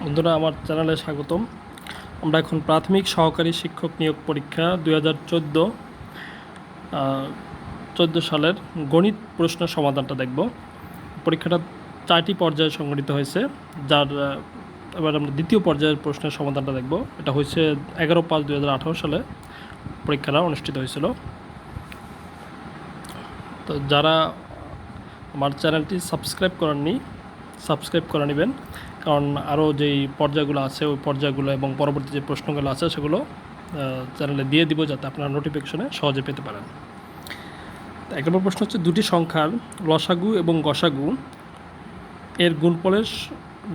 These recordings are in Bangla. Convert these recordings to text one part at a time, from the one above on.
বন্ধুরা, আমার চ্যানেলে স্বাগতম। আমরা এখন প্রাথমিক সহকারী শিক্ষক নিয়োগ পরীক্ষা 2014 সালের গণিত প্রশ্ন সমাধানটা দেখব। পরীক্ষাটা 4টি পর্যায়ে সংগঠিত হয়েছে, যার এবার আমরা দ্বিতীয় পর্যায়ের প্রশ্নের সমাধানটা দেখব। এটা হয়েছে 11/5/2018 সালে পরীক্ষাটা অনুষ্ঠিত হয়েছিল। তো যারা আমার চ্যানেলটি সাবস্ক্রাইব করেননি, সাবস্ক্রাইব করে নেবেন, কারণ আরও যেই পর্যায়গুলো আছে ওই পর্যায়গুলো এবং পরবর্তী যে প্রশ্নগুলো আছে সেগুলো চ্যানেলে দিয়ে দিব, যাতে আপনারা নোটিফিকেশনে সহজে পেতে পারেন। এক নম্বর প্রশ্ন হচ্ছে, দুটি সংখ্যার লসাগু এবং গসাগু এর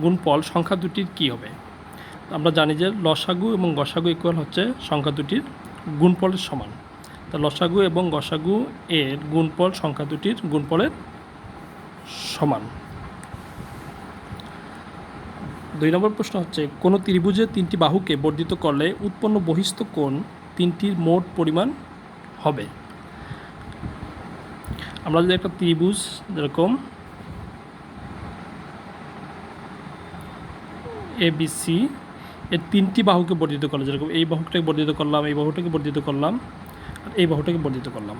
গুণফল সংখ্যা দুটির কী হবে? আমরা জানি যে লসাগু এবং গসাগু ইকুয়াল হচ্ছে সংখ্যা দুটির গুণফলের সমান। তা লসাগু এবং গসাগু এর গুণফল সংখ্যা দুটির গুণফলের সমান। 2 নম্বর প্রশ্ন হচ্ছে, কোনো ত্রিভুজের 3টি বাহুকে বর্ধিত করলে উৎপন্ন বহিস্থ কোণ 3টির মোট পরিমাণ হবে। আমরা যদি একটা ত্রিভুজ যেরকম ABC এর 3টি বাহুকে বর্ধিত করলে, যেরকম এই বাহুটাকে বর্ধিত করলাম, এই বাহুটাকে বর্ধিত করলাম, আর এই বাহুটাকে বর্ধিত করলাম,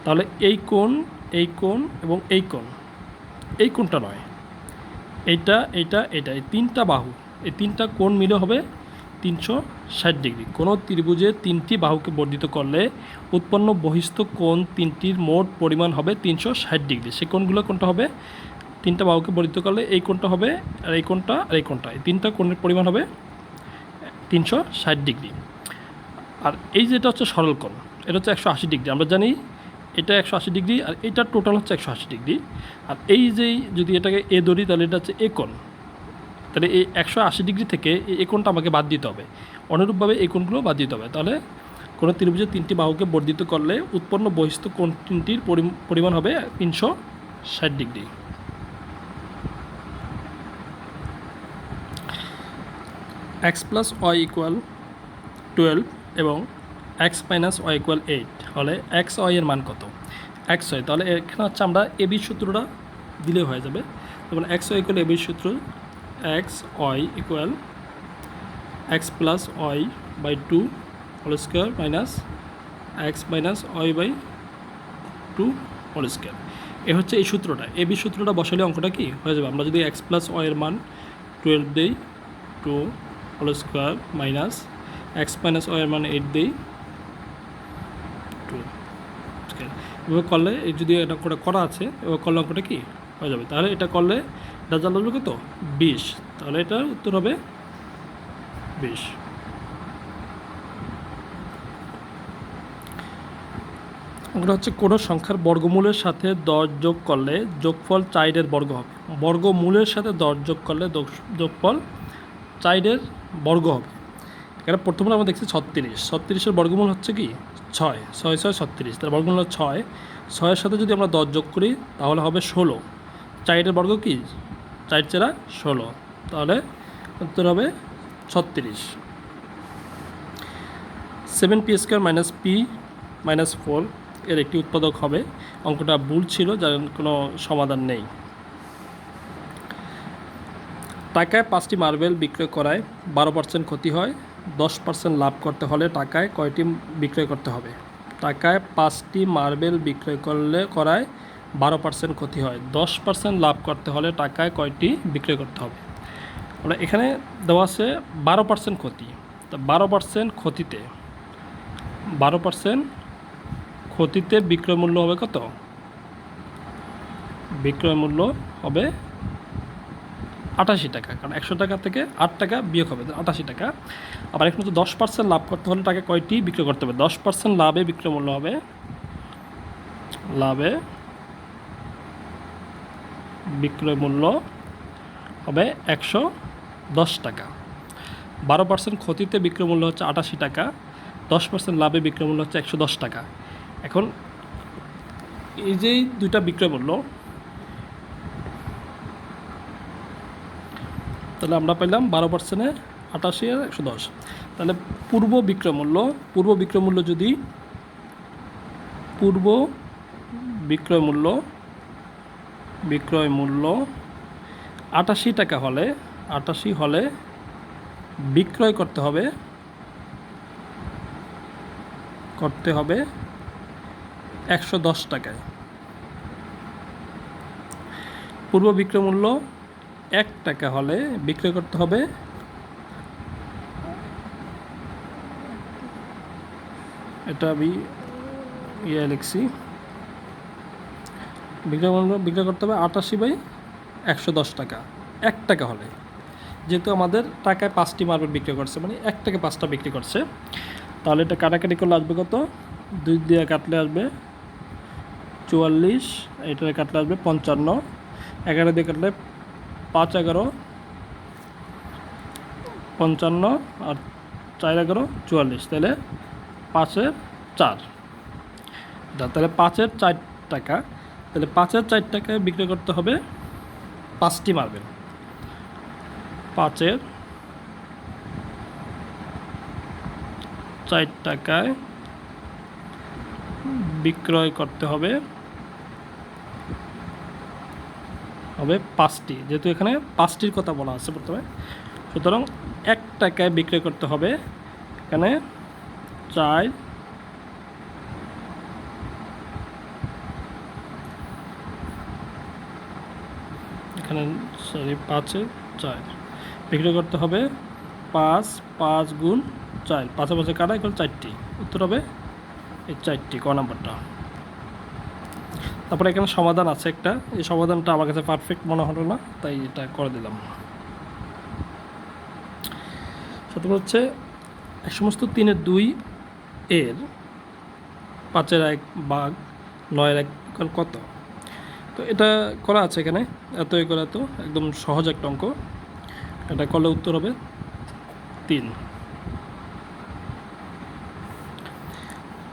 তাহলে এই কোণ এবং এই কোণটা নয়, এইটা এই 3টা বাহু, এই 3টা কোণ মিলে হবে 360 ডিগ্রি। কোনো ত্রিভুজের 3টি বাহুকে বর্ধিত করলে উৎপন্ন বহিস্থ কোণ 3টির মোট পরিমাণ হবে 360 ডিগ্রি। সেই কোণগুলো কোনটা হবে? 3টা বাহুকে বর্ধিত করলে এই কোণটা হবে, আর এই কোণটা আর এই কোণটা, এই 3টা কোণের পরিমাণ হবে 360 ডিগ্রি। আর এই যেটা হচ্ছে সরল কোণ, এটা হচ্ছে 180 ডিগ্রি। আমরা জানি এটা 180 ডিগ্রি, আর এটা টোটাল হচ্ছে 180 ডিগ্রি। আর এই যেই যদি এটাকে এ ধরি, তাহলে এটা হচ্ছে এ কোণ। তাহলে এই 180 ডিগ্রি থেকে এই কোণটা আমাকে বাদ দিতে হবে, অনুরূপভাবে এই কোণগুলো বাদ দিতে হবে। তাহলে কোনো ত্রিভুজের 3টি বাহুকে বর্ধিত করলে উৎপন্ন বহিস্থ কোণ 3টির পরিমাণ হবে 360 ডিগ্রি। x + y = 12 এবং x - y = 8 হলে x y এর মান কত? x y, তাহলে এখানে হচ্ছে আমরা এবি সূত্রটা দিলে হয়ে যাবে। যেমন x y = এবি সূত্র, x y = x + y/2 whole square minus x - y/2 whole square. এ হচ্ছে এই সূত্রটা, এবি সূত্রটা বসালে অঙ্কটা কি হয়ে যাবে? আমরা যদি x + y এর মান 12 দেই, 2 whole square minus x - y এর মান 8 দেই, 2 স্কয়ার। এভাবে করলে এই যদি এটা করা আছে, এভাবে করলে অঙ্কটা কি হয়ে যাবে? তাহলে এটা করলে রেজাল্ট আসবে কত? 20। তাহলে এটার উত্তর হবে 20। অঙ্কটা হচ্ছে, কোনো সংখ্যার বর্গমূলের সাথে 10 যোগ করলে যোগফল 4-এর বর্গ হবে। বর্গমূলের সাথে 10 যোগ করলে যোগফল 4-এর বর্গ হবে। এখানে প্রথমে আমরা দেখছি 36, 36-এর বর্গমূল হচ্ছে কি 6, 6 6 36, তার বর্গমূল হলো 6, 6-এর সাথে যদি আমরা 10 যোগ করি তাহলে হবে 16। 4-এর বর্গ কি 4 × 4 = 16, তাহলে উত্তর হবে 36। 7p² - p - 4 এর একটি উৎপাদক হবে। অঙ্কটা ভুল ছিল, যার কোনো সমাধান নেই। টাকায় 5টি মার্বেল বিক্রয় করায় 12% ক্ষতি হয়, 10% লাভ করতে হলে টাকায় কয়টি বিক্রয় করতে হবে? টাকায় 5টি মার্বেল বিক্রয় করায় 12% ক্ষতি হয়, 10% লাভ করতে হলে টাকায় কয়টি বিক্রয় করতে হবে? আমরা এখানে দেওয়া আছে 12% ক্ষতি, তা 12% ক্ষতিতে বিক্রয় মূল্য হবে কত? বিক্রয় মূল্য হবে 88 টাকা, কারণ 100 টাকা থেকে 8 টাকা বিয়োগ হবে, 88 টাকা। আবার এখানে হচ্ছে 10% লাভ করতে হলে টাকা কয়টি বিক্রয় করতে হবে? 10% লাভে বিক্রয় মূল্য হবে, বিক্রয় মূল্য হবে 110 টাকা। 12% ক্ষতিতে বিক্রয় মূল্য হচ্ছে 88 টাকা, 10% লাভে বিক্রয় মূল্য হচ্ছে 110 টাকা। এখন এই যে দুইটা বিক্রয় মূল্য, তাহলে আমরা পেলাম 12%-এ 88 আর 110। তাহলে পূর্ব বিক্রয় মূল্য যদি বিক্রয় মূল্য 88 টাকা হলে বিক্রয় করতে হবে 110 টাকায়। পূর্ব বিক্রয় মূল্য 1 টাকা হলে বিক্রয় করতে হবে এটা আমি লিখছি, বিক্রয় মূল্য বিক্রয় করতে হবে 88/110 টাকা 1 টাকা হলে। যেহেতু আমাদের টাকায় 5টি মার্বেল বিক্রি করছে, মানে 1 টাকা 5টা বিক্রি করছে, তাহলে এটা কাটাকাটি করলে আসবে কত? 2 দিয়ে কাটলে আসবে 44, এটা কাটলে আসবে 55, 11 দিয়ে কাটলে 5 11 55 আর 4 11 44, তাহলে 5-এর 4, তাহলে 5-এর 4 টাকা। তাহলে 5-এর 4 টাকায় বিক্রি করতে হবে 5টি মার্বেল। 5-এর 4 টাকায় বিক্রয় করতে হবে 5টি, যেহেতু এখানে 5টির কথা বলা আছে প্রথমে, সুতরাং 1 টাকায় বিক্রয় করতে হবে এখানে 4, এখানে 5-এর 4 বিক্রয় করতে হবে 5 5 গুণ 4, 5 5 কাটা এখন 4টি, উত্তর হবে এই 4টি, ক নাম্বারটা। তারপরে এখানে সমাধান আছে একটা, এই সমাধানটা আমার কাছে পারফেক্ট মনে হলো না, তাই এটা করে দিলাম। সেটা হচ্ছে সমস্ত 3-এর 2 এর 5-এর 1 ভাগ 9-এর 1 কত? তো এটা করা আছে এখানে, এত করে এত, একদম সহজ একটা অঙ্ক। এটা করলে উত্তর হবে 3।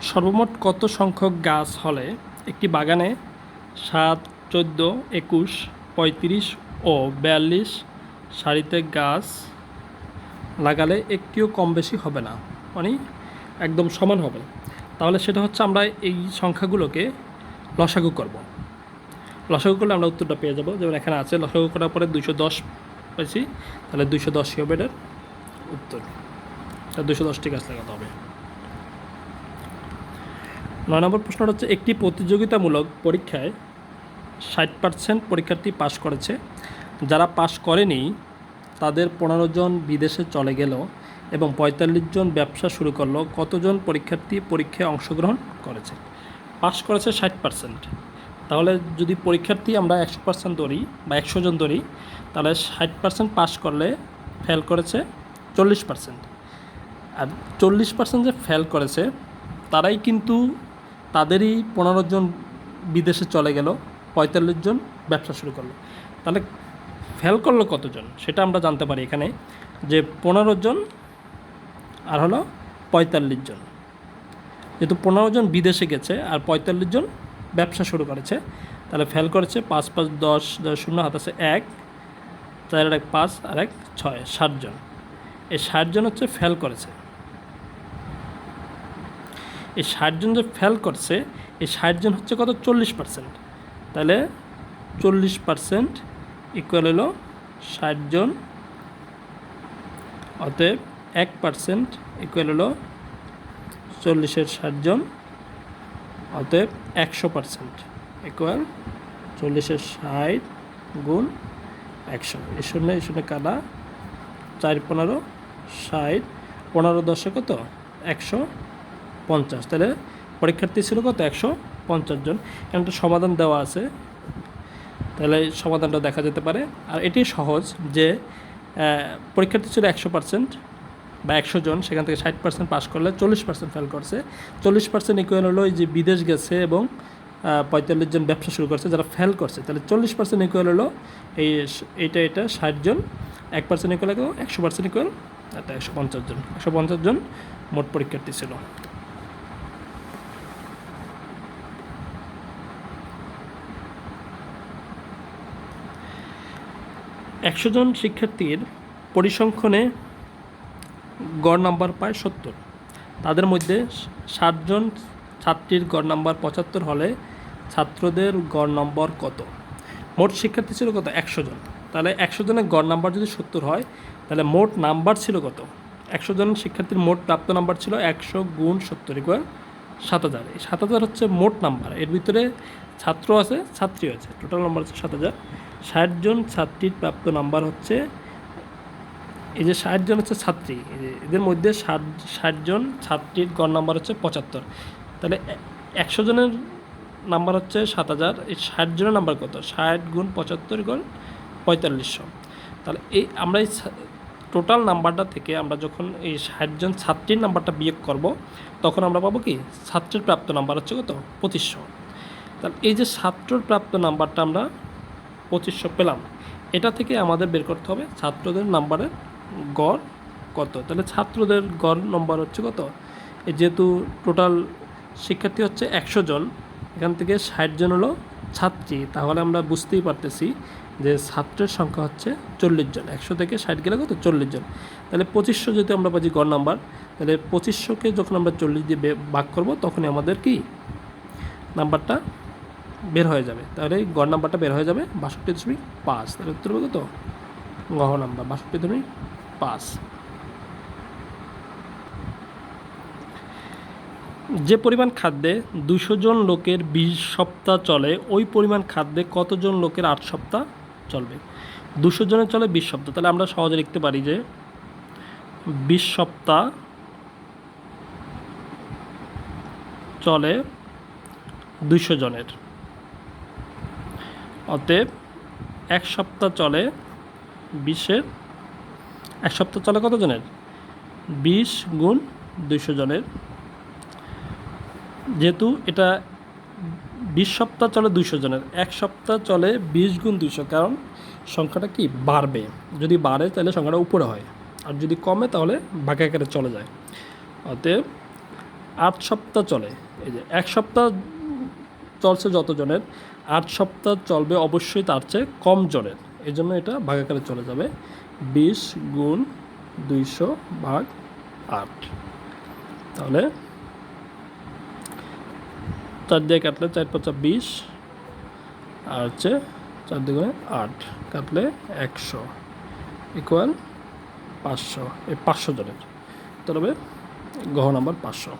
সর্বমোট কত সংখ্যক গাছ হলে একটি বাগানে 7 14 21 35 ও 42 সারিতে গাছ লাগালে একটিও কম বেশি হবে না, মানে একদম সমান হবে? তাহলে সেটা হচ্ছে আমরা এই সংখ্যাগুলোকে লসাগু করব। লসাগু করলে আমরা উত্তরটা পেয়ে যাব। যেমন এখানে আছে, লসাগু করার পরে 210 পাইছি, তাহলে 210 হবে এটার উত্তর। 210টি গাছ লাগাতে হবে। 9 নম্বর প্রশ্নটা হচ্ছে, একটি প্রতিযোগিতামূলক পরীক্ষায় 60% পরীক্ষার্থী পাশ করেছে, যারা পাশ করেনি তাদের 15 জন বিদেশে চলে গেল এবং 45 জন ব্যবসা শুরু করলো। কতজন পরীক্ষার্থী পরীক্ষায় অংশগ্রহণ করেছে? পাশ করেছে 60%, তাহলে যদি পরীক্ষার্থী আমরা 100% ধরি বা 100 জন ধরি, তাহলে 60% পাশ করলে ফেল করেছে 40%, আর 40% যে ফেল করেছে তারাই কিন্তু তাদেরই 15 জন বিদেশে চলে গেল, 45 জন ব্যবসা শুরু করলো। তাহলে ফেল করলো কতজন সেটা আমরা জানতে পারি এখানে, যে 15 জন আর হলো 45 জন। যেহেতু 15 জন বিদেশে গেছে আর 45 জন ব্যবসা শুরু করেছে, তাহলে ফেল করেছে 5 5 10 0 হাত আছে 1, 4 1 5 আর 1 6, 60 জন। এই 60 জন হচ্ছে ফেল করেছে। এই 60 জন যে ফেল করছে, এই 60 জন হচ্ছে কত? 40%। তাহলে 40% ইকুয়াল হলো 60 জন, অতএব 1% ইকুয়াল হলো 40-এর 60 জন, অতএব 100% ইকুয়াল 40-এর 60 গুণ 100। এই শূন্য কাটা, 4 15 60, 15 10 কত? 150। তাহলে পরীক্ষার্থী ছিল কত? 150 জন। এখানে সমাধান দেওয়া আছে, তাহলে সমাধানটা দেখা যেতে পারে। আর এটি সহজ, যে পরীক্ষার্থী ছিল 100% বা 100 জন, সেখান থেকে 60% পাস করলে 40% ফেল করছে। 40% ইকুয়াল হলো যে বিদেশ গেছে এবং 45 জন ব্যবসা শুরু করছে যারা ফেল করছে, তাহলে 40% ইকুয়াল হলো এটা 60 জন, 1% ইকুয়াল 100% ইকুয়াল এটা 150 জন। 150 জন মোট পরীক্ষার্থী ছিল। একশো জন শিক্ষার্থীর পরিসংখ্যানে গড় নাম্বার পায় 70, তাদের মধ্যে 60 জন ছাত্রীর গড় নাম্বার 75 হলে ছাত্রদের গড় নম্বর কত? মোট শিক্ষার্থী ছিল কত? 100 জন। তাহলে 100 জনের গড় নাম্বার যদি 70 হয় তাহলে মোট নাম্বার ছিল কত? 100 জন শিক্ষার্থীর মোট প্রাপ্ত নাম্বার ছিল 100 গুণ 70 ইকুয়াল 7000। এই 7000 হচ্ছে মোট নাম্বার, এর ভিতরে ছাত্র আছে ছাত্রী আছে, টোটাল নাম্বার হচ্ছে 7000। 60 জন ছাত্রীর প্রাপ্ত নাম্বার হচ্ছে, এই যে 60 জন হচ্ছে ছাত্রী, এদের মধ্যে 60 জন ছাত্রীর গড় নাম্বার হচ্ছে 75। তাহলে 100 জনের নাম্বার হচ্ছে 7000, এই 60 জনের নাম্বার কত? 60 গুণ 75 ইকুয়াল 4500। তাহলে এই আমরা এই টোটাল নাম্বারটা থেকে আমরা যখন এই 60 জন ছাত্রীর নাম্বারটা বিয়োগ করব তখন আমরা পাবো কি? ছাত্রের প্রাপ্ত নাম্বার হচ্ছে কত? 2500। তাহলে এই যে ছাত্রর প্রাপ্ত নাম্বারটা আমরা 2500 পেলাম, এটা থেকে আমাদের বের করতে হবে ছাত্রদের নাম্বারের গড় কত। তাহলে ছাত্রদের গড় নম্বর হচ্ছে কত? যেহেতু টোটাল শিক্ষার্থী হচ্ছে 100 জন, এখান থেকে 60 জন হলো ছাত্রী, তাহলে আমরা বুঝতেই পারতেছি যে ছাত্রের সংখ্যা হচ্ছে 40 জন। 100 থেকে 60 গেলে কত? 40 জন। তাহলে 2500 যদি আমরা পাচ্ছি গড় নাম্বার, তাহলে 2500কে যখন আমরা 40 দিয়ে ভাগ করব তখনই আমাদের কি নাম্বারটা বের হয়ে যাবে। তাহলে গড় নাম্বারটা বের হয়ে যাবে 62.5। তাহলে উত্তর হবে কত? গহ নাম্বার 62.5। যে পরিমাণ খাদ্যে 200 জন লোকের 20 সপ্তাহ চলে, ওই পরিমাণ খাদ্যে কতজন লোকের 8 সপ্তাহ চলবে? 200 জনের চলে 20 সপ্তাহ, তাহলে আমরা সহজে লিখতে পারি যে 20 সপ্তাহ চলে 200 জনের, অতএব 1 সপ্তাহ চলে 20-এর, 1 সপ্তাহ চলে কত জনের? 20 গুণ 200 জনের। যেহেতু এটা 20 সপ্তাহ চলে 200 জনের, 1 সপ্তাহ চলে 20 গুণ 200, কারণ সংখ্যাটা কি বাড়বে, যদি বাড়ে তাহলে সংখ্যাটা উপরে হয়, আর যদি কমে তাহলে ভাগে আকারে চলে যায়। অতএব 8 সপ্তাহ চলে, এই যে 1 সপ্তাহ চলছে যত জনের, 8 সপ্তাহ চলবে অবশ্যই তার চেয়ে কম জনের, এই জন্য এটা ভাগ আকারে চলে যাবে 20 গুণ 200 ভাগ 8। তাহলে 4 দিয়ে কাটলে 4 × 5 = 20, আর হচ্ছে 4 × 8 কাটলে 100 ইকুয়াল 500। এই 500 জনের, তবে গহ নাম্বার 500।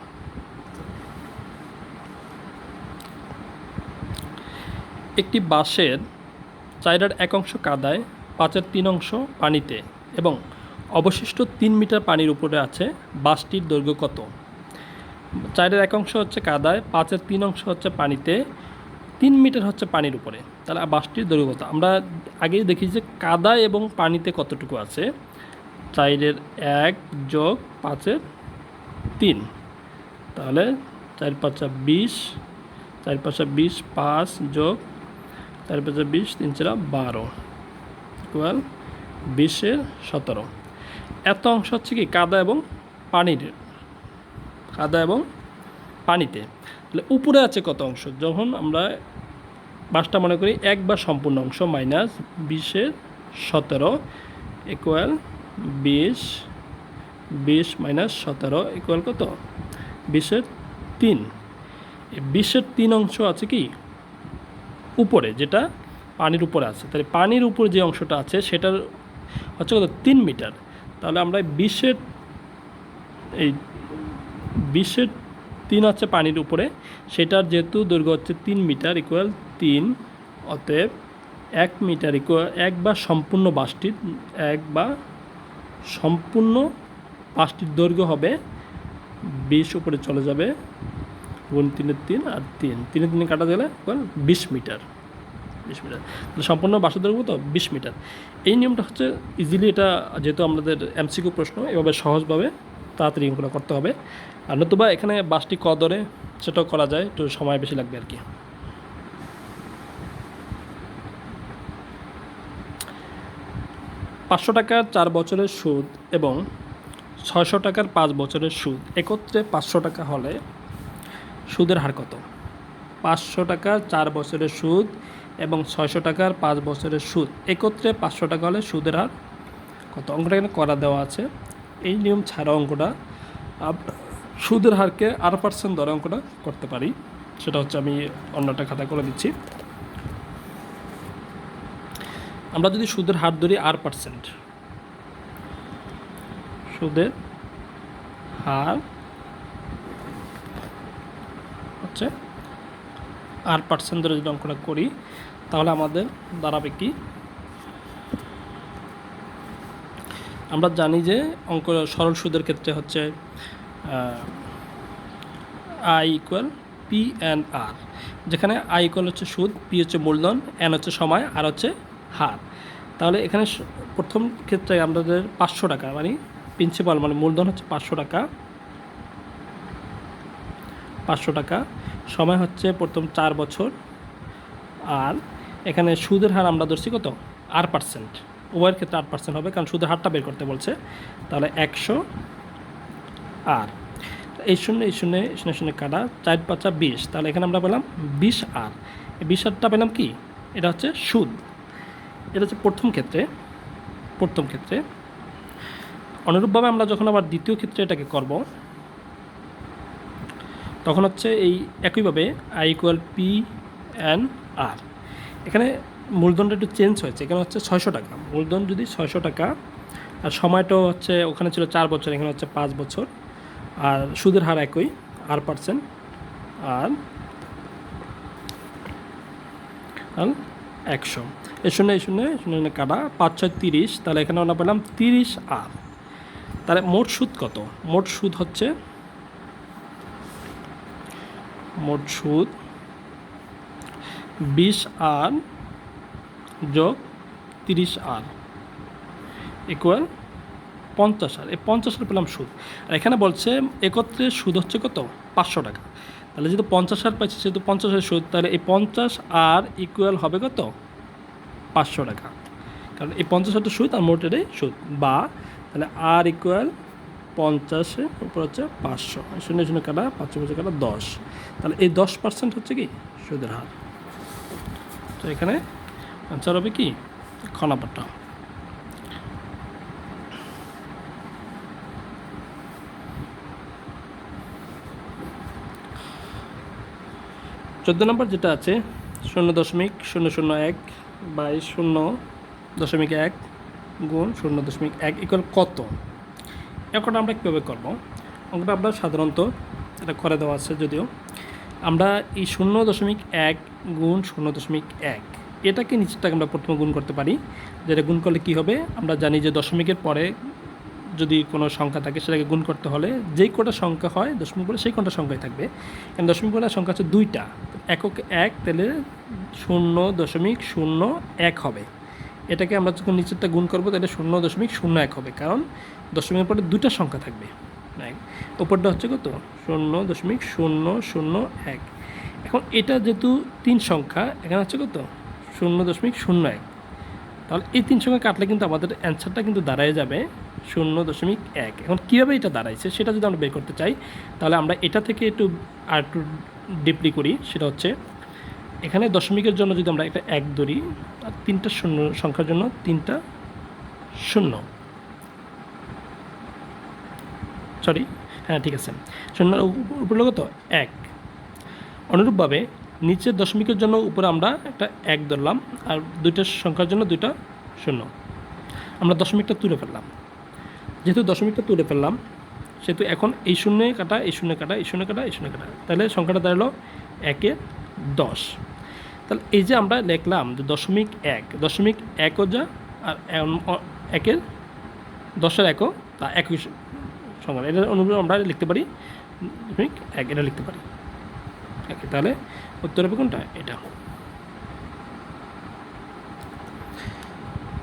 একটি বাঁশের 4/1 অংশ কাদায়, 5/3 অংশ পানিতে এবং অবশিষ্ট 3 মিটার পানির উপরে আছে, বাঁশটির দৈর্ঘ্য কত? 4/1 অংশ হচ্ছে কাদায়, 5/3 অংশ হচ্ছে পানিতে, 3 মিটার হচ্ছে পানির উপরে, তাহলে বাঁশটির দৈর্ঘ্য কত? আমরা আগেই দেখি যে কাদায় এবং পানিতে কতটুকু আছে, 4/1 যোগ 5/3, তাহলে 4 × 5 = 20, 4 × 5 = 20, 5 যোগ 4 × 5 = 20, 3 × 4 = 12 ইকুয়াল 20/17। এত অংশ হচ্ছে কি কাদা এবং পানির, কাদা এবং পানিতে, তাহলে উপরে আছে কত অংশ? যখন আমরা বাঁশটা মনে করি 1 বার সম্পূর্ণ অংশ মাইনাস 20/17 ইকুয়াল 20, 20 - 17 ইকুয়াল কত? 20/3। এই 20/3 অংশ আছে কি উপরে, যেটা পানির উপরে আছে, তাহলে পানির উপরে যে অংশটা আছে সেটার হচ্ছে কত? 3 মিটার। তাহলে আমরা 20/3 হচ্ছে পানির উপরে, সেটার যেহেতু দৈর্ঘ্য হচ্ছে 3 মিটার ইকুয়াল 3, অতএব 1 মিটার ইকুয়াল 1 বার সম্পূর্ণ বাঁশটির, 1 বার সম্পূর্ণ বাঁশটির দৈর্ঘ্য হবে 20 উপরে চলে যাবে গুণ 3/3 আর 3 কাটা গেলে 20 মিটার, 20 মিটার। তাহলে সম্পূর্ণ বাঁশের দৈর্ঘ্য তো 20 মিটার। এই নিয়মটা হচ্ছে ইজিলি, এটা যেহেতু আমাদের এমসিকিউ প্রশ্ন, এভাবে সহজভাবে তাড়াতাড়ি অঙ্কটা করতে হবে। আর নতুবা এখানে বাঁশটি ক ধরে সেটাও করা যায়, একটু সময় বেশি লাগবে আর কি। 500 টাকার 4 বছরের সুদ এবং 600 টাকার 5 বছরের সুদ একত্রে 500 টাকা হলে সুদের হার কত? 500 টাকার 4 বছরের সুদ এবং 600 টাকার 5 বছরের সুদ একত্রে 500 টাকা হলে সুদের হার কত? অঙ্কটা এখানে করা দেওয়া আছে। এই নিয়ম ছাড়া অঙ্কটা সুদের হারকে % ধরে অঙ্কটা করতে পারি, সেটা হচ্ছে আমি অন্যটা খাতা করে দিচ্ছি। আমরা যদি সুদের হার ধরি R%, সুদের হার হচ্ছে R% ধরে যদি অঙ্কটা করি তাহলে আমাদের দাঁড়াবে কি, আমরা জানি যে অঙ্ক সরল সুদের ক্ষেত্রে হচ্ছে I = P/R, যেখানে I হচ্ছে সুদ, P হচ্ছে মূলধন, N হচ্ছে সময়, আর হচ্ছে হার। তাহলে এখানে প্রথম ক্ষেত্রে আমাদের 500 টাকা মানে প্রিন্সিপাল মানে মূলধন হচ্ছে 500 টাকা, 500 টাকা, সময় হচ্ছে প্রথম 4 বছর, আর এখানে সুদের হার আমরা ধরছি কত R%, উভয়ের ক্ষেত্রে R% হবে কারণ সুদের হারটা বের করতে বলছে। তাহলে 100 R, এই শূন্য শূন্য কাটা, 4 5 20, তাহলে এখানে আমরা পেলাম 20 R। এই 20 Rটা পেলাম কি, এটা হচ্ছে সুদ। এটা হচ্ছে প্রথম ক্ষেত্রে। অনুরূপভাবে আমরা যখন আবার দ্বিতীয় ক্ষেত্রে এটাকে করব তখন হচ্ছে এই একইভাবে I = P/R। এখানে মূলধনটা একটু চেঞ্জ হয়েছে, এখানে হচ্ছে 600 টাকা, মূলধন যদি 600 টাকা, আর সময়টাও হচ্ছে ওখানে ছিল 4 বছর, এখানে হচ্ছে 5 বছর, আর সুদের হার একই R%, আর 100, এই শূন্য কাটা, 5 6 30, তাহলে এখানে আমরা পেলাম 30 R। তাহলে মোট সুদ কত, মোট সুদ হচ্ছে 20 R যোগ 30 R ইকুয়াল 50 R। এই 50 R পেলাম সুদ, আর এখানে বলছে একত্রে সুদ হচ্ছে কত 500 টাকা। তাহলে যেহেতু 50 R পাইছি সেহেতু 50 R সুদ, তাহলে এই 50 R ইকুয়াল হবে কত 500 টাকা, কারণ এই 50 R তো সুদ আর মোট এটাই সুদ, বা তাহলে R ইকুয়াল 50 উপর হচ্ছে 500, শূন্য কাটা, 5 কাটা 10, তাহলে এই 10% হচ্ছে কি সুদের হার। তো এখানে আনসার হবে কি খ নাম্বারটা। চোদ্দো নম্বর যেটা আছে 0.001 বাই 0.1 গুণ 0.1 ইকুয়াল কত, অঙ্কটা আমরা কীভাবে করব, অঙ্কটা আমরা সাধারণত এটা করে দেওয়া আছে, যদিও আমরা এই 0.1 গুণ 0.1 এটাকে নিচেরটাকে আমরা প্রথমে গুণ করতে পারি। যেটা গুণ করলে কি হবে, আমরা জানি যে দশমিকের পরে যদি কোনো সংখ্যা থাকে সেটাকে গুণ করতে হলে যেই কটা সংখ্যা হয় দশমিক পরে সেই কটা সংখ্যাই থাকবে, কারণ দশমিক পরে সংখ্যা হচ্ছে 2টা, একক 1, তাহলে 0.01 হবে। এটাকে আমরা যখন নিচেরটা গুণ করবো তাহলে 0.01 হবে, কারণ দশমিকের পরে 2টা সংখ্যা থাকবে, উপরটা হচ্ছে কত 0.001। এখন এটা যেহেতু 3 সংখ্যা, এখানে হচ্ছে কত 0.01, তাহলে এই 3 সংখ্যা কাটলে কিন্তু আমাদের অ্যান্সারটা কিন্তু দাঁড়ায় যাবে 0.1। এখন কীভাবে এটা দাঁড়াইছে সেটা যদি আমরা বের করতে চাই তাহলে আমরা এটা থেকে একটু ডিপলি করি। সেটা হচ্ছে এখানে দশমিকের জন্য যদি আমরা একটা 1 ধরি, আর 3টা শূন্য সংখ্যার জন্য 3টা শূন্য, সরি হ্যাঁ ঠিক আছে, শূন্যের উপরে কত 1। অনুরূপভাবে নিচের দশমিকের জন্য উপরে আমরা একটা 1 ধরলাম, আর 2টা সংখ্যার জন্য 2টা শূন্য, আমরা দশমিকটা তুলে ফেললাম। যেহেতু দশমিকটা তুলে ফেললাম সেহেতু এখন এই শূন্য কাটা, এই শূন্য কাটা, এই শূন্য কাটা, এই শূন্য কাটা, তাহলে সংখ্যাটা দাঁড়ালো 1/10। তাহলে এই যে আমরা লিখলাম যে 0.1 যা, আর 1/10 তা একই সংখ্যা, এটা অনুযায়ী আমরা লিখতে পারি 0.1, এটা লিখতে পারি। তাহলে উত্তর হবে কোনটা, এটা।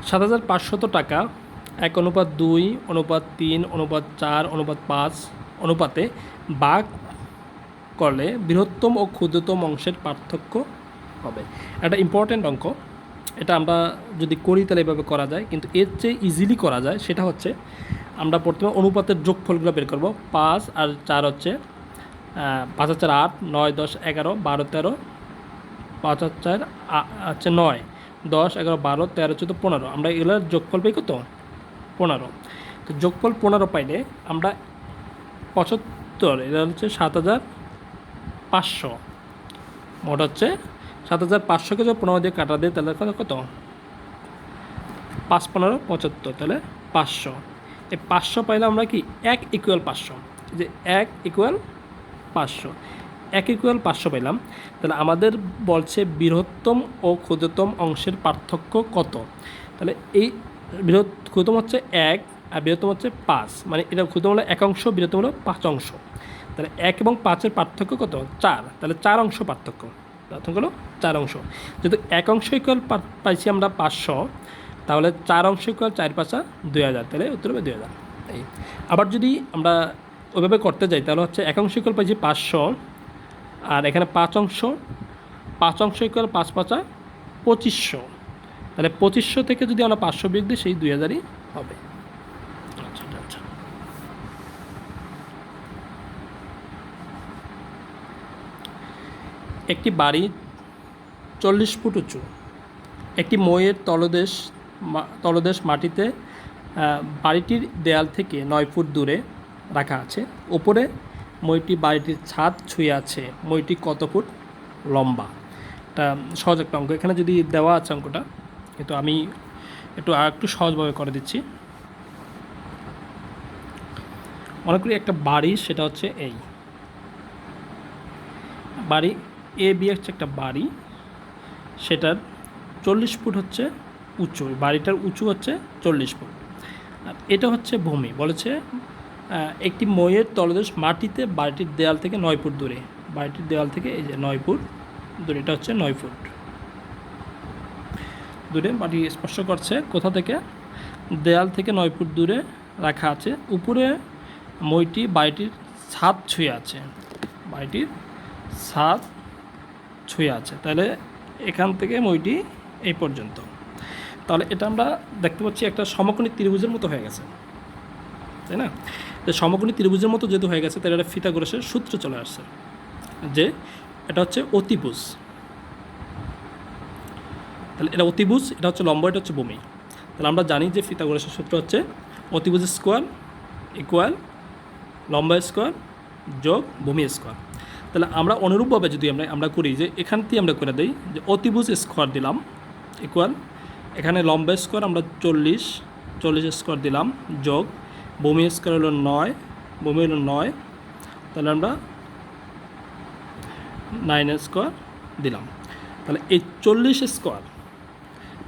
7,500 টাকা 1:2, 1:3, 1:4, 1:5 অনুপাতে ভাগ করলে বৃহত্তম ও ক্ষুদ্রতম অংশের পার্থক্য হবে। একটা ইম্পর্ট্যান্ট অঙ্ক, এটা আমরা যদি করি তাহলে এভাবে করা যায়, কিন্তু এর চেয়ে ইজিলি করা যায়। সেটা হচ্ছে আমরা প্রথমে অনুপাতের যোগফলগুলো বের করব। 5 আর 4 হচ্ছে 5 আর 4 8, 9 10 11 12 13, 5 আর 4 হচ্ছে 9 10 11 12 13 14 15, আমরা এগুলোর যোগফল পাই কত 15। তো যোগফল 15 পাইলে আমরা 75, এটা হচ্ছে 7,500, মোট হচ্ছে 7,500কে যদি 15 দিয়ে কাটা দেয় তাহলে কত 5 15 75, তাহলে 500। এই 500 পাইলে আমরা কি 1 ইকুয়াল 500, যে 1 ইকুয়াল 500, 1 ইকুয়াল 500 পাইলাম। তাহলে আমাদের বলছে বৃহত্তম ও ক্ষুদ্রতম অংশের পার্থক্য কত। তাহলে এই ক্ষুদ্রতম হচ্ছে 1 আর বৃহত্তম হচ্ছে 5, মানে এটা ক্ষুদ্রতম হলো 1 অংশ, বৃহত্তম হলো 5 অংশ। তাহলে 1 এবং 5-এর পার্থক্য কত, 4, তাহলে 4 অংশ পার্থক্য হলো 4 অংশ। যেহেতু 1 অংশ ইকুয়াল পাইছি আমরা 500, তাহলে 4 অংশ ইকুয়াল 4 5 2000, তাহলে উত্তর হবে 2000। এই আবার যদি আমরা ওইভাবে করতে যাই তাহলে হচ্ছে 1 অংশ ইকুয়াল পাইছি 500, আর এখানে 5 অংশ ইকুয়াল 5 5 2500, তাহলে 2500 থেকে যদি আমরা 500 বিয়োগ দিই সেই 2000ই হবে। আচ্ছা, একটি বাড়ি 40 ফুট উঁচু, একটি মইয়ের তলদেশ মাটিতে বাড়িটির দেয়াল থেকে 9 ফুট দূরে রাখা আছে। উপরে মইটি বাড়িটির ছাদ ছুঁয়ে আছে। মইটি কত ফুট লম্বা? এটা সহজ একটা অঙ্ক। এখানে যদি দেওয়া আছে অঙ্কটা, কিন্তু আমি একটু সহজভাবে করে দিচ্ছি। মনে করি একটা বাড়ি, সেটা হচ্ছে এই বাড়ি এ বি হচ্ছে একটা বাড়ি, সেটার 40 ফুট হচ্ছে উঁচু, বাড়িটার উঁচু হচ্ছে 40 ফুট। আর এটা হচ্ছে ভূমি। বলেছে একটি মইয়ের তলদেশ মাটিতে বাড়িটির দেয়াল থেকে 9 ফুট দূরে, বাড়িটির দেয়াল থেকে এই যে 9 ফুট দূরে, এটা হচ্ছে 9 ফুট দূরে বাড়ি স্পর্শ করছে। কোথা থেকে? দেয়াল থেকে 9 ফুট দূরে রাখা আছে। উপরে মইটি বাড়িটির ছাদ ছুঁয়ে আছে, বাড়িটির ছাদ ছুঁয়ে আছে। তাহলে এখান থেকে মইটি এই পর্যন্ত। তাহলে এটা আমরা দেখতে পাচ্ছি একটা সমকোণী ত্রিভুজের মতো হয়ে গেছে, তাই না? তো সমকোণী ত্রিভুজের মতো যেহেতু হয়ে গেছে, তাহলে এটা পিথাগোরাসের সূত্র চলে আসছে যে এটা হচ্ছে অতিভুজ। তাহলে এটা অতিভুজ, এটা হচ্ছে লম্ব, এটা হচ্ছে ভূমি। তাহলে আমরা জানি যে পিথাগোরাসের সূত্র হচ্ছে অতিভুজ স্কোয়ার ইকুয়াল লম্ব স্কোয়ার যোগ ভূমি স্কোয়ার। তাহলে আমরা অনুরূপভাবে যদি আমরা করি যে এখান থেকে আমরা করে দিই যে অতিভুজ স্কোয়ার দিলাম ইকুয়াল, এখানে লম্ব স্কোয়ার আমরা 40 স্কোয়ার দিলাম যোগ ভূমি স্কোয়ার হলো 9, ভূমি হলো 9, তাহলে আমরা 9 স্কোয়ার দিলাম। তাহলে এই 40 স্কোয়ার,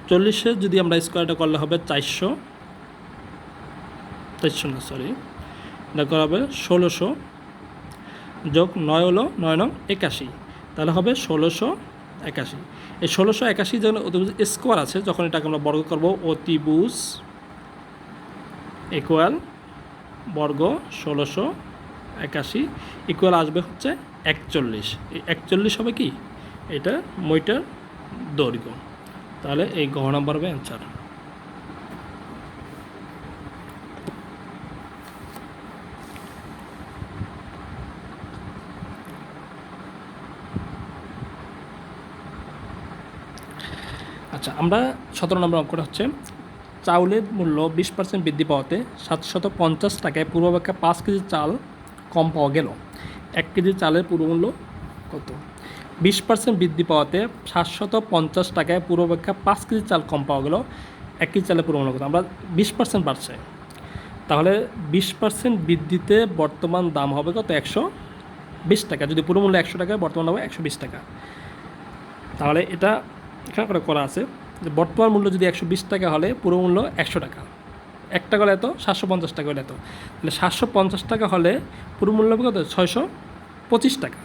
40-এর যদি আমরা স্কোয়ারটা করলে হবে 400 না, সরি, এটা করা হবে 1600 যোগ 9 হলো 9 9 81, তাহলে হবে 1681। এই 1681 যখন অতিভুজ স্কোয়ার আছে, যখন এটাকে আমরা বর্গ করব, অতিভুজ ইকুয়াল বর্গ 1681 ইকুয়াল আসবে হচ্ছে 41। এই 41 হবে কি, এটা মইটার দৈর্ঘ্য। তাহলে এই ঘ নম্বর হবে অ্যান্সার। আচ্ছা, আমরা 17 নম্বর অঙ্কটা হচ্ছে চাউলের মূল্য 20% বৃদ্ধি পাওয়াতে 750 টাকায় পূর্বাপেক্ষা 5 কেজি চাল কম পাওয়া গেল। 1 কেজি চালের পূর্বমূল্য কত? 20% বৃদ্ধি পাওয়াতে 750 টাকায় পূর্বাপেক্ষা 5 কেজি চাল কম পাওয়া গেল। 1 কেজি চালের পূর্বমূল্য কত? আমরা 20% বাড়ছে, তাহলে 20% বৃদ্ধিতে বর্তমান দাম হবে কত? 120 টাকা। যদি পূর্বমূল্য 100 টাকা, বর্তমান হবে 120 টাকা। তাহলে এটা এখানে করা আছে যে বর্তমান মূল্য যদি 120 টাকা হলে পূর্বমূল্য 100 টাকা, 1 টাকা হলে এত, 750 টাকা হলে এত। তাহলে 750 টাকা হলে পূর্বমূল্য হবে কত? 625 টাকা।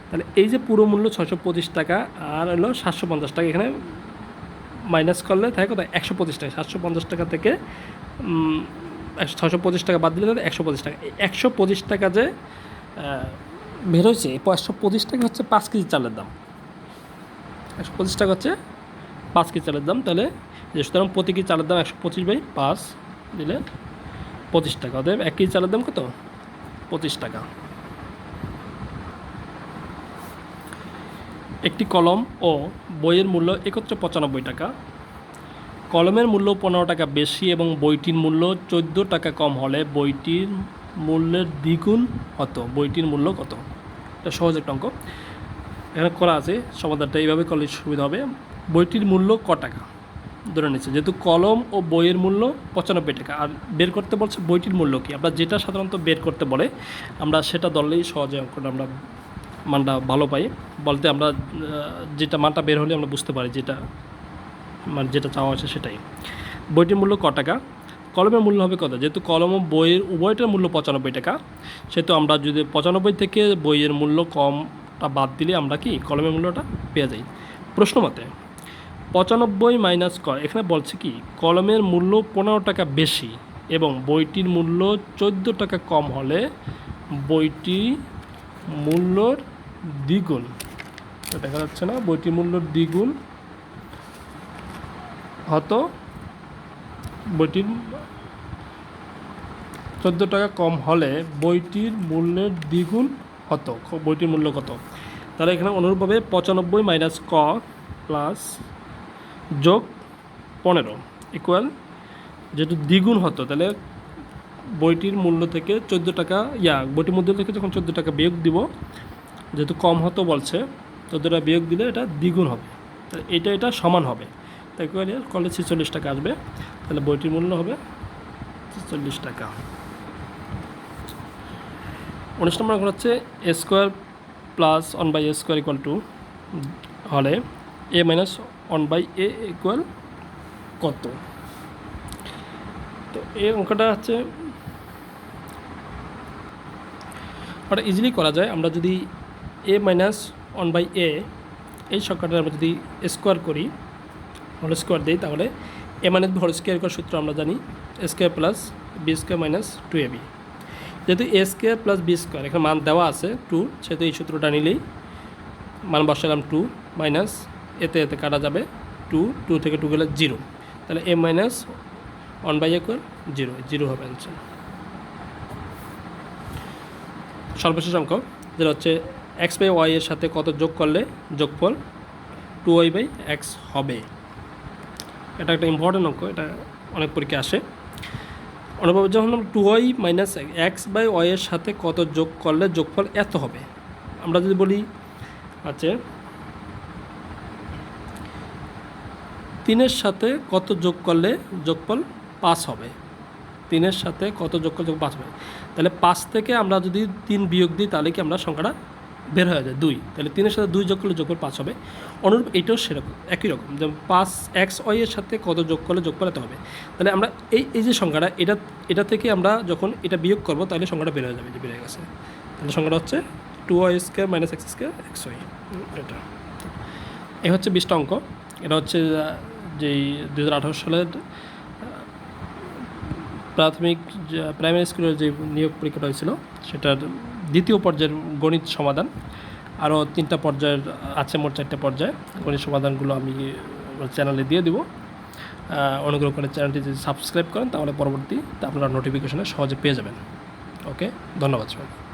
তাহলে এই যে পুরোমূল্য 625 টাকা আর হলো 750 টাকা, এখানে মাইনাস করলে থাকে কত? 125 টাকা। 750 টাকা থেকে 625 টাকা বাদ দিলে তাহলে 125 টাকা। এই 125 টাকা যে বের হয়েছে, এই 125 টাকা হচ্ছে 5 কেজি চালের দাম। 125 টাকা হচ্ছে 5 কেজি চালের দাম। তাহলে সুতরাং প্রতি কেজি চালের দাম 125/5 দিলে 25 টাকা। অতএব 1 কেজি চালের দাম কত? 25 টাকা। একটি কলম ও বইয়ের মূল্য একত্রে 95 টাকা। কলমের মূল্য 15 টাকা বেশি এবং বইটির মূল্য 14 টাকা কম হলে বইটির মূল্যের দ্বিগুণ হতো। বইটির মূল্য কত? এটা সহজ একটা অঙ্ক। এখানে করা আছে, সমাধানটা এইভাবে করলে সুবিধা হবে। বইটির মূল্য ক টাকা? ধরে নিচ্ছে, যেহেতু কলম ও বইয়ের মূল্য 95 টাকা, আর বের করতে বলছে বইটির মূল্য কী। আমরা যেটা সাধারণত বের করতে বলে আমরা সেটা ধরলেই সহজে অঙ্কটা আমরা মানটা ভালো পাই। বলতে আমরা যেটা মানটা বের হলে আমরা বুঝতে পারি যেটা মানে যেটা চাওয়া আছে সেটাই। বইটির মূল্য ক টাকা, কলমের মূল্য হবে কত, যেহেতু কলম ও বইয়ের উভয়টার মূল্য 95 টাকা, সেহেতু আমরা যদি 95 থেকে বইয়ের মূল্য কমটা বাদ দিলে আমরা কি কলমের মূল্যটা পেয়ে যাই। প্রশ্ন মতে 95 মাইনাস ক, এখানে বলছে কি কলমের মূল্য 15 টাকা বেশি এবং বইটির মূল্য 14 টাকা কম হলে বইটি মূল্যর দ্বিগুণ, দেখা যাচ্ছে না, বইটির মূল্যর দ্বিগুণ হতো, বইটির 14 টাকা কম হলে বইটির মূল্যের দ্বিগুণ হতো, বইটির মূল্য কত। তাহলে এখানে অনুরূপভাবে 95 মাইনাস ক প্লাস যোগ 15 ইকুয়াল, যেহেতু দ্বিগুণ হতো তাহলে বইটির মূল্য থেকে 14 টাকা বইটির মূল্য থেকে যখন 14 টাকা বিয়োগ দিব, যেহেতু কম হতো বলছে 14 টাকা বিয়োগ দিলে এটা দ্বিগুণ হবে, তাহলে এটা সমান হবে, তাই করলে 46 টাকা আসবে। তাহলে বইটির মূল্য হবে 46 টাকা। 19 নম্বর হচ্ছে a square plus 1/a square equal to হলে a মাইনাস 1/a ইকুয়াল কত। তো এই অঙ্কটা হচ্ছে ওটা ইজিলি করা যায়। আমরা যদি a মাইনাস 1/a এই সংখ্যাটা আমরা যদি স্কোয়ার করি, হোল স্কোয়ার দিই, তাহলে a মাইনাস হোল স্কোয়ার করার সূত্র আমরা জানি a square plus b square minus 2ab। যেহেতু a square plus b square এখানে মান দেওয়া আছে 2, সেহেতু এই সূত্রটা নিলেই মান বসালাম 2 মাইনাস এতে কাটা যাবে 2 থেকে 2 গেলে 0, তাহলে a মাইনাস 1/a ইকুয়াল 0 হবে অ্যান্সার। সর্বশেষ অঙ্ক যেটা হচ্ছে x/y এর সাথে কত যোগ করলে যোগফল 2y/x হবে। এটা একটা ইম্পর্টেন্ট অঙ্ক, এটা অনেক পরীক্ষা আসে। অনুভবে যখন 2y মাইনাস x/y এর সাথে কত যোগ করলে যোগফল এত হবে, আমরা যদি বলি আছে 3-এর সাথে কত যোগ করলে যোগফল 5 হবে, 3-এর সাথে কত যোগ করলে 5 হবে, তাহলে 5 থেকে আমরা যদি 3 বিয়োগ দিই তাহলে কি আমরা সংখ্যাটা বের হয়ে যায় 2, তাহলে 3-এর সাথে 2 যোগ করলে যোগফল 5 হবে। অনুরূপ এটাও সেরকম একই রকম, যেমন 5xy এর সাথে কত যোগ করলে যোগফল এত হবে, তাহলে আমরা এই যে সংখ্যাটা এটা থেকে আমরা যখন এটা বিয়োগ করবো তাহলে সংখ্যাটা বের হয়ে যাবে, যে বের হয়ে গেছে, তাহলে সংখ্যাটা হচ্ছে 2y² মাইনাস x² xy। এটা এই হচ্ছে 20টা অঙ্ক। এটা হচ্ছে যেই 2018 সালের প্রাইমারি স্কুলের যে নিয়োগ পরীক্ষাটা হয়েছিল সেটার দ্বিতীয় পর্যায়ের গণিত সমাধান। আরও 3টা পর্যায়ের আছে, মোট 4টে পর্যায়ে গণিত সমাধানগুলো আমি চ্যানেলে দিয়ে দেবো। অনুগ্রহ করে চ্যানেলটি যদি সাবস্ক্রাইব করেন তাহলে পরবর্তীতে আপনারা নোটিফিকেশনে সহজে পেয়ে যাবেন। ওকে, ধন্যবাদ সবাই।